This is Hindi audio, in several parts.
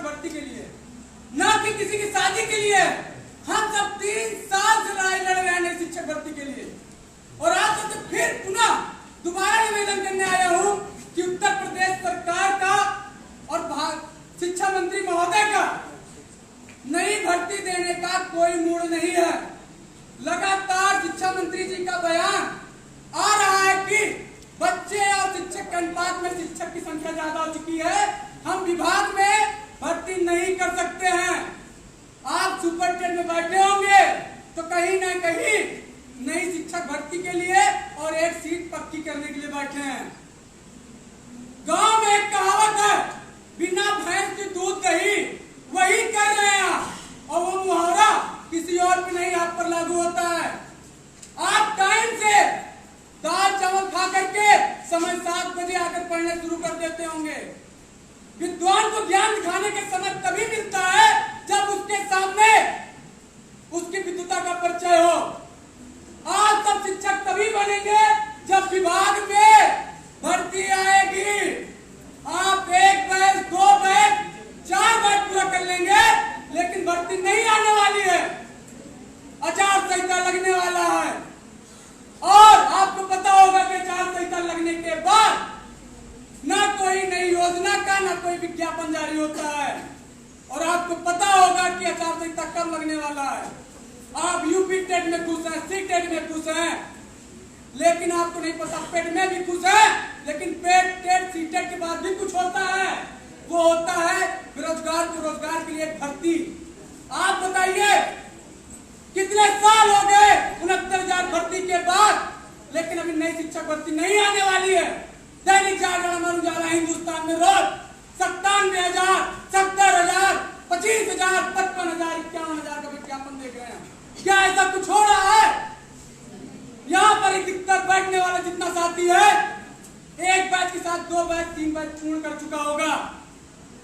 भर्ती के लिए, ना कि किसी की शादी के लिए। हम सब 3 साल से लड़ाई लड़ रहे हैं शिक्षक भर्ती के लिए, और आज तो फिर पुनः दोबारा निवेदन करने आया हूं कि उत्तर प्रदेश सरकार का और शिक्षा मंत्री महोदय का नई भर्ती देने का कोई मूड नहीं है। लगातार शिक्षा मंत्री जी का बयान आ रहा है कि बच्चे और शिक्षक के अनुपात में शिक्षक की संख्या ज्यादा हो चुकी है, हम विभाग में भर्ती नहीं कर सकते हैं। आप सुपरटेंडेंट में बैठे होंगे तो कहीं ना कहीं नई शिक्षक भर्ती के लिए और एक सीट पक्की करने के लिए बैठे हैं। गांव में एक कहावत है, बिना भैंस की दूध दही, वही कर रहे हैं और वो मुहावरा किसी और पे नहीं आप पर लागू होता है। आप टाइम से दाल चावल खा करके समय 7 बजे आकर पढ़ने शुरू कर देते होंगे। विद्वान को ज्ञान दिखाने के समय तभी मिलता है जब उसके सामने उसकी विद्वता का परिचय हो। आज सब शिक्षक तभी बनेंगे जब विभाग में भर्ती आएगी। आप 1 बैच 2 बैच 4 बैच पूरा कर लेंगे, लेकिन भर्ती नहीं आने वाली है। आचार संहिता लगने वाला है और आपको पता होगा कि आचार संहिता लगने के बाद ना कोई नई योजना का ना कोई विज्ञापन जारी होता है। और आपको पता होगा कि आचार संहिता कब लगने वाला है। आप यूपी टेट में खुश हैं, सी टेट में खुश हैं, लेकिन आपको नहीं पता पेट में भी खुश है, लेकिन पेट टेट सी टेट के बाद भी कुछ होता है। वो होता है बेरोजगार को रोजगार के लिए भर्ती। आप बताइए कितने साल हो गए 69,000 भर्ती के बाद, लेकिन अभी नई शिक्षक भर्ती नहीं आने वाली है। दैनिक जागरण, अमर उजाला, हिंदुस्तान में रोज 97,000, 70,000, 25,000, 55,000, 51,000 का विज्ञापन देख रहे हैं। क्या ऐसा कुछ हो रहा है? यहाँ पर अधिकतर बैठने वाला जितना साथी है, 1 बैच के साथ 2 बैच 3 बैच पूर्ण कर चुका होगा।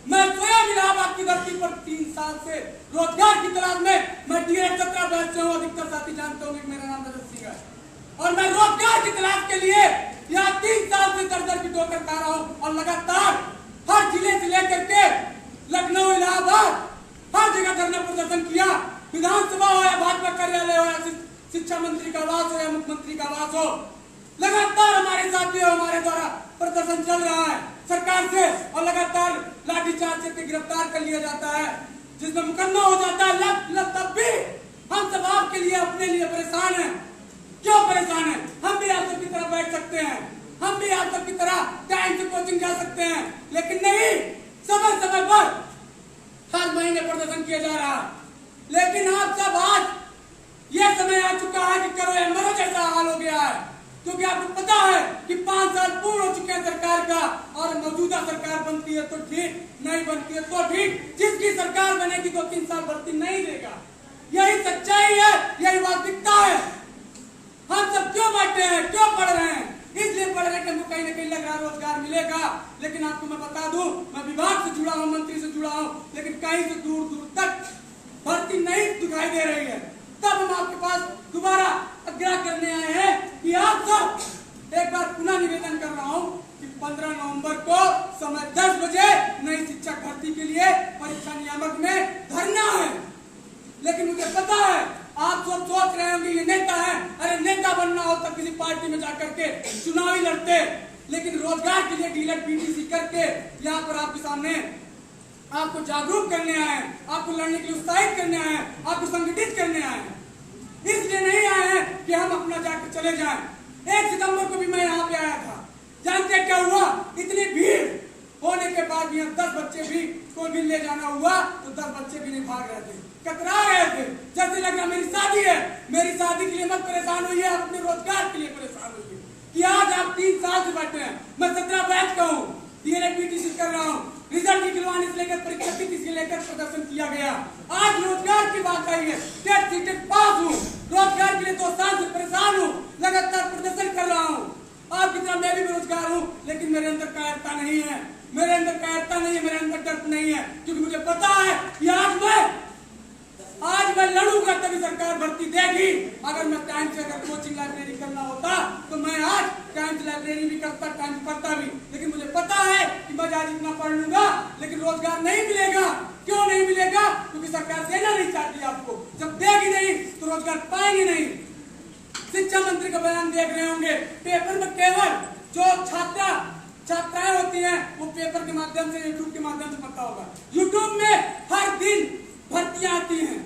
मैं स्वयं इलाहाबाद की धरती पर 3 साल से रोजगार की तलाश में, मैं DL 17 बैच से हूँ। अधिकतर साथी जानते होंगे मेरा नाम रजत सिंह है, और मैं रोजगार की तलाश के लिए यहाँ 3 साल से दर की ठोकर खा रहा हूँ। और लगातार हर जिले से लेकर के लखनऊ, इलाहाबाद, हर जगह धरना प्रदर्शन किया। विधानसभा हो या भाजपा कार्यालय हो या शिक्षा मंत्री का आवास हो या मुख्यमंत्री का आवास हो, लगातार हमारे साथी हमारे द्वारा प्रदर्शन चल रहा है सरकार से, और लगातार लाठीचार्ज से गिरफ्तार कर लिया जाता है, जिसमें मुकदमा हो जाता है। तब भी हम सब आपके लिए, अपने लिए परेशान हैं। क्यों परेशान हैं? हम भी आप सबकी तरह बैठ सकते हैं, हम भी आप सबकी तरह टाइम से कोचिंग जा सकते हैं, लेकिन नहीं, समय समय पर हर महीने प्रदर्शन किया जा रहा है। लेकिन आप सब आज यह समय आ चुका है कि करो या मरो जैसा हाल हो गया है, क्योंकि आपको पता है कि 5 साल पूर्ण हो चुके हैं सरकार का, और मौजूदा सरकार बनती है तो ठीक, नहीं बनती है तो ठीक। जिसकी सरकार बनेगी 2-3 साल भर्ती नहीं देगा। यही सच्चाई है, यही वास्तविकता है। हम सब क्यों बैठे हैं, क्यों पढ़ रहे हैं? इसलिए पढ़ रहे हैं कि हमको कहीं ना कहीं लग रहा रोजगार मिलेगा। लेकिन आपको मैं बता दूं, मैं विभाग से जुड़ा हूं, मंत्री से जुड़ा हूं, लेकिन कहीं से दूर दूर तक भर्ती नहीं दिखाई दे रही है। तब हम आपके पास दोबारा आग्रह करने आए हैं कि आप सब एक बार पुनः निवेदन कर रहा हूं कि 15 नवंबर को समय 10 बजे नई शिक्षक भर्ती के लिए परीक्षा नियामक में धरना है। लेकिन मुझे पता है आप सब सोच रहे होंगे ये नेता है, अरे नेता बनना हो तब किसी पार्टी में जाकर के चुनावी लड़ते, लेकिन रोजगार के लिए डीलर बीटीसी करके यहाँ पर आपके सामने आपको जागरूक करने आए, आपको लड़ने के लिए उत्साहित करने आए, आपको संगठित करने आए। इसलिए नहीं आए हैं कि हम अपना जाकर चले जाएं। 1 सितंबर को भी मैं यहाँ पे आया था। जानते क्या हुआ? इतनी भीड़ होने के बाद भी 10 बच्चे भी कोई भी ले जाना हुआ तो 10 बच्चे भी नहीं भाग रहे थे, कतरा रहे थे, जैसे लगा मेरी शादी है, मेरी शादी के लिए मत परेशान हुई है, अपने रोजगार के लिए परेशान हुई है। कि आज आप 3 साल से बैठे हैं, मैं 17 बैच का हूँ, DL बीटीसी कर रहा हूँ, रिजल्ट निकलवाने से लेकर परीक्षा से लेकर प्रदर्शन किया गया। आज रोजगार की बात आई है, टेट सीटेट पास हूँ, रोजगार के लिए 2 साल से परेशान हूँ, लगातार प्रदर्शन कर रहा हूँ। आपकी तरह मैं भी बेरोजगार हूँ, लेकिन मेरे अंदर कायरता नहीं है, मेरे अंदर कायरता नहीं है, मेरे अंदर डर नहीं है, क्योंकि मुझे पता है कि आज मैं लड़ूंगा तभी सरकार भर्ती देगी। अगर मैं टाइम से अगर कोचिंग लाइब्रेरी करना होता तो मैं आज टाइम से लाइब्रेरी भी करता, टाइम से पढ़ता भी, लेकिन मुझे पता है कि मैं आज इतना पढ़ लूंगा लेकिन रोजगार नहीं मिलेगा। क्यों नहीं मिलेगा? क्योंकि सरकार देना नहीं चाहती आपको। जब देगी नहीं तो रोजगार पाएंगे नहीं। शिक्षा मंत्री का बयान देख रहे होंगे, पेपर में केवल जो छात्राएं होती हैं वो पेपर के माध्यम से, यूट्यूब के माध्यम से पता होगा। यूट्यूब में हर दिन भर्तियां आती हैं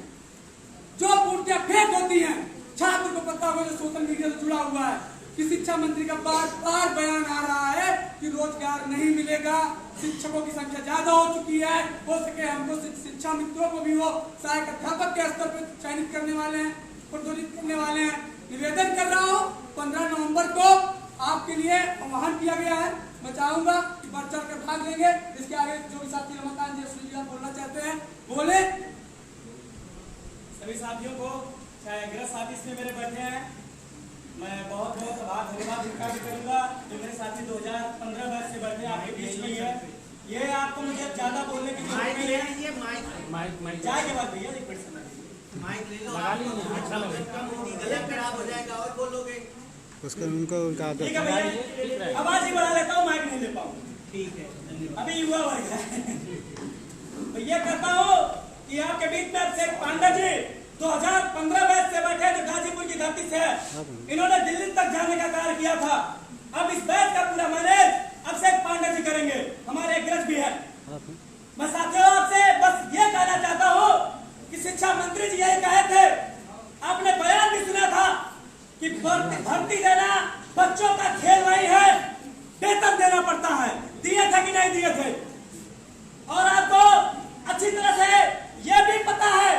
जो पूर्तियां फेक होती हैं। छात्र को पता होगा जो सोशल मीडिया से जुड़ा हुआ है कि शिक्षा मंत्री का बार बार बयान आ रहा है कि रोजगार नहीं मिलेगा, शिक्षकों की संख्या ज्यादा हो चुकी है, हो सके हमको शिक्षा मित्रों को भी वो सहायक अध्यापक के स्तर पर चयनित करने वाले हैं, प्रोत्साहित करने वाले हैं। निवेदन कर रहा हूँ 15 नवंबर को आपके लिए आह्वान किया गया है। मैं चाहूंगा कि बढ़ चढ़ कर भाग लेंगे। इसके आगे जो भी साथी रमाकांत जी बोलना चाहते हैं बोले। सभी साथियों को, चाहे गृह साथी इसमें मेरे बैठे हैं, मैं बहुत बहुत धन्यवाद इनका भी करूंगा जो मेरे साथी 2015 बैच से बैठे आपके बीच में है। ये आपको मुझे ज्यादा बोलने की जरूरत नहीं है। चाय के बाद भैया एक मिनट माइक ले लो, गला खराब हो जाएगा और बोलोगे उसका उनको ठीक है भैया, आवाज ही बढ़ा लेता हूँ, माइक नहीं ले पाऊंगा। ठीक है, अभी युवा वर्ग है तो ये कहता हूँ कि आपके बीच में शेख पांडे जी 2015 बैच से बैठे जो गाजीपुर की धरती से है, इन्होंने दिल्ली तक जाने का कार्य किया था। अब इस बैच का पूरा मैनेज अब शेख पांडे जी करेंगे, हमारे अग्रज भी है। मैं साथियों आपसे बस ये कहना चाहता हूँ कि शिक्षा मंत्री जी यही कहे थे, आपने बयान भी सुना था कि भर्ती देना बच्चों का खेल नहीं है, वेतन देना पड़ता है। दिए थे कि नहीं दिए थे? और आपको अच्छी तरह से यह भी पता है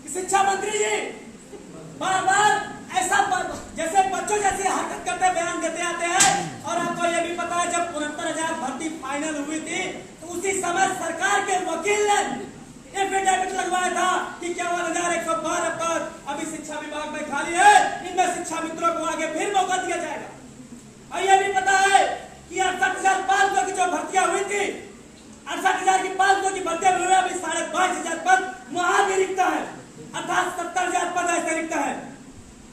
कि शिक्षा मंत्री जी बार बार ऐसा जैसे बच्चों जैसी हरकत करते बयान देते आते हैं। और आपको यह भी पता है जब 69,000 भर्ती फाइनल हुई थी तो उसी समय सरकार के वकील ने एफिडेविट लगवाया था कि 51,112 पद अभी शिक्षा विभाग में खाली है, इनमें शिक्षा मित्रों को आगे फिर मौका दिया जाएगा। और यह भी पता है कि 68,500 की जो भर्तियां हुई थी, 68,500 की भर्तियां हुई, अभी 22,500 पद वहां भी रिक्त है, अर्थात 70,000 पद ऐसे रिक्त है।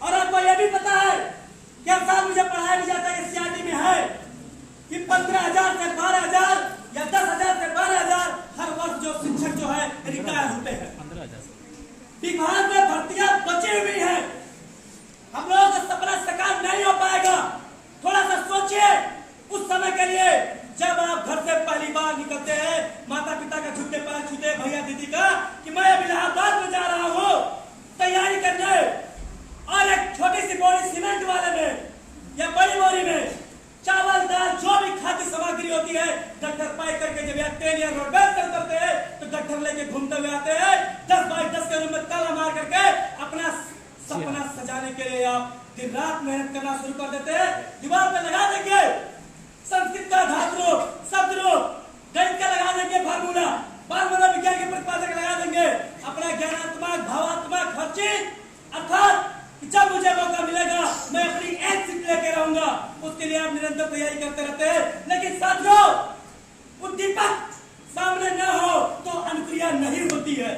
और आपको यह भी पता है कि अब साल मुझे पढ़ाया भी जाता है, सीआरटी में है कि 15,000 से 12,000 या 10,000 से 12,000 हर वर्ष जो शिक्षक जो है रिटायर होते हैं। विभाग में भर्तियां बची हुई है, हम लोगों का सपना साकार नहीं हो पाएगा। थोड़ा सा सोचिए उस समय के लिए जब आप घर से पहली बार निकलते हैं, माता पिता का छूटे पैर छूटे, भैया दीदी का कि मैं अब इलाहाबाद में जा रहा हूँ तैयारी करने, और एक छोटी सी बोरी सीमेंट वाले में या बड़ी बोरी में चावल दाल जो भी खाद्य सामग्री होती है गट्ठर पैक करके जब यहाँ ट्रेन या रोडवेज से उतरते हैं तो गट्ठर लेके घूमते हुए आते हैं। 10x10 के रूम में ताला मार करके अपना सपना सजाने के लिए आप दिन रात मेहनत करना शुरू कर देते हैं। दीवार पे लगा देंगे संस्कृत का धातु शब्द रूप, गणित का लगा देंगे फार्मूला, बाल मनोविज्ञान के प्रतिपादक लगा देंगे, अपना ज्ञानात्मक भावात्मक हर चीज, अर्थात जब मुझे मौका मिलेगा मैं अपनी एक सीट लेके रहूंगा। उसके लिए आप निरंतर तैयारी करते रहते हैं। लेकिन साथियों उद्दीपक सामने न हो तो अनुक्रिया नहीं होती है।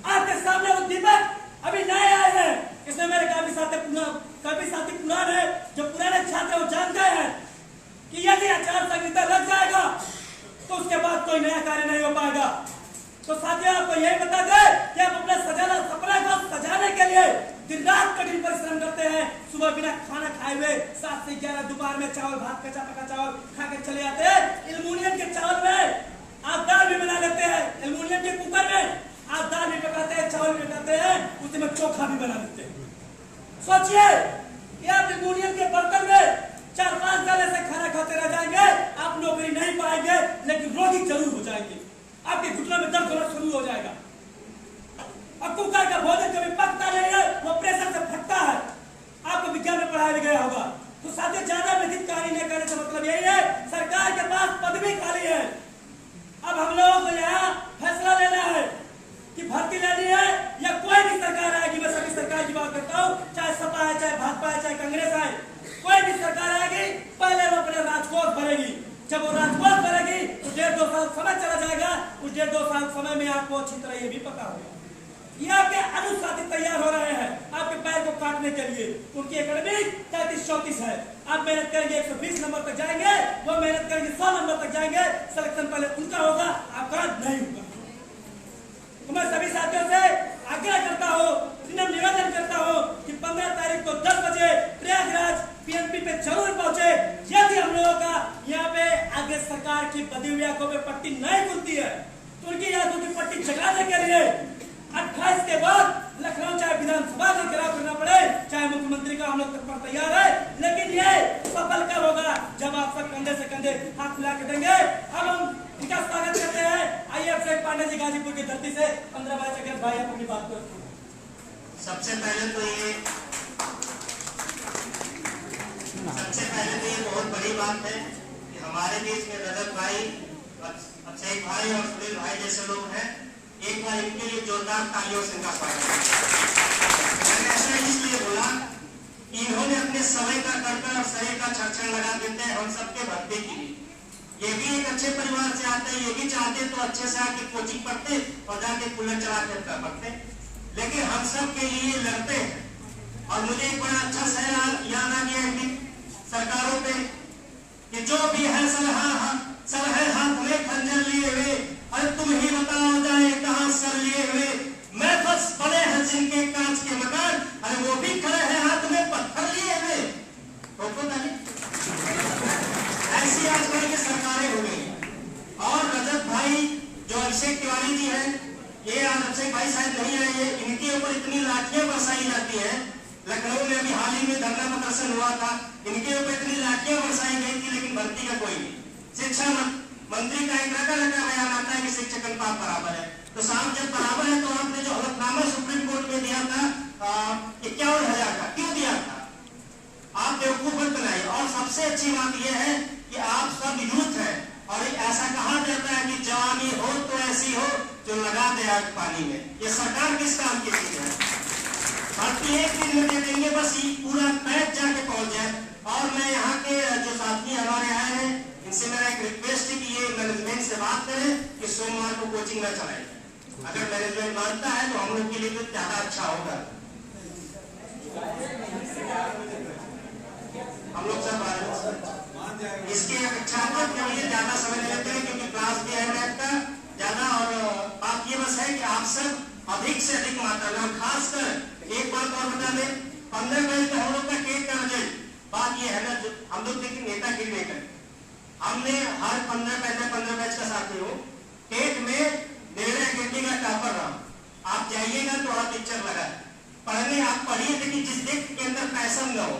आपके सामने उद्दीपक अभी नए आए हैं, इसमें मेरे काफी साथी पुराने हैं, जो पुराने छात्र वो जानते हैं कि यदि आचार संहिता लग जाएगा तो उसके बाद कोई नया कार्य नहीं हो पाएगा। तो साथियों आपको यही बता दें कि आप अपने सपना को सजाने के लिए दिन रात कठिन परिश्रम करते हैं। सुबह बिना खाना खाए हुए 7 से 11 दोपहर में चावल भात कच्चा पका चावल खा के चले जाते हैं। एल्युमिनियम के चावल में आप दाल भी बना लेते हैं, एल्युमिनियम के कुकर में आप दाल भी पकाते हैं, चावल भी पकाते हैं, उसमें चोखा भी बना लेते हैं। सोचिए कि आप एल्युमिनियम के बर्तन में 4-5 साल से खाना खाते रह जाएंगे, आप नौकरी नहीं पाएंगे लेकिन रोगी जरूर हो जाएंगे, आपके घुटनों में दर्द होना शुरू हो जाएगा। अब कुकर का भोजन कभी पकता नहीं है, वो प्रेशर से फटता है। आपको विज्ञान में पढ़ाया गया होगा। तो साथियों ज्यादा व्यतीत कार्य नहीं करने का मतलब यही है, सरकार के पास पद भी खाली है। अब हम लोगों को यहाँ फैसला लेना है कि भर्ती लेनी है या कोई भी सरकार आएगी। मैं सभी सरकार की बात करता हूँ, चाहे सपा है, चाहे भाजपा है, चाहे कांग्रेस है, कोई भी सरकार आएगी पहले वो अपने राजकोष भरेगी। जब वो राजकोष भरेगी तो 1.5-2 साल समय चला जाएगा। उस 1.5-2 साल समय में आपको अच्छी तरह ये भी पता होगा ये आपके अनुसाथी तैयार हो रहे हैं आपके पैर को काटने के लिए। उनकी एकेडमिक 33-34 है। आप मेहनत करेंगे 120 नंबर तक जाएंगे, वो मेहनत करेंगे 100 नंबर तक जाएंगे। सिलेक्शन पहले उनका होगा, आपका नहीं होगा। तो मैं सभी साथियों से आग्रह करता हूँ, निवेदन करता हूँ कि 15 तारीख को 10 बजे प्रयागराज पीएमपी पे जरूर पहुंचे। यदि हम लोगों का यहाँ पे आगे सरकार की बदी हुई आंखों पे पट्टी नहीं खुलती है तो उनकी आंखों की पट्टी जगाने के लिए 28 के बाद लखनऊ चाहे विधानसभा का घेराव करना पड़े, चाहे मुख्यमंत्री का हम लोग तत्पर तैयार है, लेकिन ये सफल कब होगा जब आप सब कंधे से कंधे हाथ मिला के देंगे। अब हम इनका स्वागत करते हैं। आइए अभिषेक पांडे जी गाजीपुर की धरती से 15 भाई आप अपनी बात करें। सबसे पहले तो ये बहुत बड़ी बात है कि हमारे बीच में रजत भाई, अभिषेक भाई और सुनील भाई जैसे लोग हैं। एक बार इनके लिए जोरदार तालियों से इनका स्वागत है। मैंने ऐसा इसलिए बोला कि इन्होंने अपने समय का करकर और शरीर का छरछन लगा देते हैं हम सबके भक्ति के लिए। ये भी एक अच्छे परिवार से आते हैं, ये भी चाहते तो अच्छे से आके कोचिंग पढ़ते और जाके कूलर चला कर पढ़ते, लेकिन हम सब के लिए लड़ते हैं। और मुझे एक बड़ा अच्छा शहर याद आ गया इनकी सरकारों पे कि जो भी है सब है हाथ में खंजर लिए हुए, अरे तुम ही बताओ जाए कहां सर लिए हुए। महफस बने हैं जिनके कांच के मकान, अरे वो भी खड़े हैं हाथ में पत्थर लिए हुए। ऐसी आजकल की सरकारें हो गई। और रजत भाई जो अभिषेक तिवारी जी हैं, ये आज अभिषेक भाई शायद नहीं आए, इनके ऊपर इतनी लाठियां बरसाई जाती है। लखनऊ में अभी हाल ही में धरना प्रदर्शन हुआ था, इनके ऊपर इतनी लाठियां बरसाई गई थी, लेकिन भर्ती का कोई नहीं। शिक्षा मंत्री का एक रखा बयान आता है कि शिक्षक अनुपात बराबर है, तो साहब जब बराबर है तो आपने जो हलफनामा सुप्रीम कोर्ट में दिया था 51,000 का क्यों दिया था? आप बेवकूफ मत बनाइए। और सबसे अच्छी बात यह है कि आप सब यूथ है और ऐसा कहा जाता है कि जवानी हो तो ऐसी हो जो लगा दे आग पानी में। ये सरकार किस काम की चीज है? भर्ती एक दिन में दे देंगे, बस ये पूरा पैच जाके पहुंच जाए। और मैं यहाँ के जो साथी हमारे आए हैं, इनसे मेरा एक रिक्वेस्ट है कि ये मैनेजमेंट से बात करें कि सोमवार को कोचिंग न चलाएं। अगर मैनेजमेंट मानता है तो हम लोग के लिए तो ज्यादा अच्छा होगा। हम लोग सब इसकी अपेक्षा के लिए ज्यादा समय लेते हैं क्योंकि क्लास भी है मैथ का ज्यादा। और बात ये बस है कि आप सब अधिक से अधिक मात्रा में, खासकर एक बात और बता दें, 15 बैच में हम लोग का टेट का रिजल्ट, बात ये है ना, हम लोग देखिए नेतागिरी नहीं करें। हमने हर 15 बैच का साथी हो, टेट में 1.5 घंटे का टॉपर रहा। आप जाइएगा तो आप पिक्चर लगा पढ़ने, आप पढ़िए, लेकिन जिस व्यक्ति के अंदर पैशन न हो,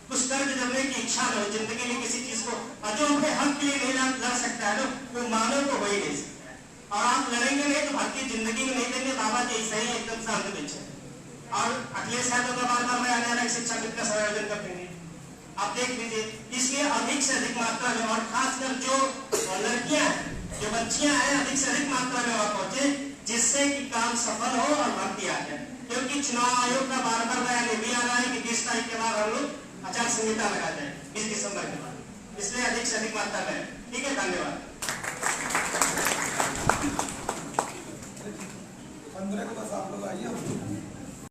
कुछ कर्ज जमने की इच्छा न हो, जिंदगी में किसी चीज को, और जो अपने हक के लिए नहीं लड़ सकता है ना, वो मानव तो हो ही नहीं सकता है। और आप लड़ेंगे नहीं तो भारतीय जिंदगी में नहीं देंगे। बाबा जी ऐसा ही एकदम शांत पीछे। और अखिलेश यादव का बार मैं आने वाला शिक्षा मित्र का आयोजन कर देंगे, आप देख लीजिए। इसलिए अधिक से अधिक मात्रा में, और खासकर जो लड़कियां हैं, जो बच्चियां हैं, अधिक से अधिक मात्रा में वहां पहुंचे, जिससे कि काम सफल हो और भर्ती आ जाए। क्योंकि चुनाव आयोग का बार बयान ये भी आ रहा है कि 20 तारीख के बाद हम लोग आचार संहिता लगा जाए, 20 दिसंबर के बाद। इसलिए अधिक से अधिक मात्रा में। ठीक है, धन्यवाद। 15 को बस आप लोग आइए।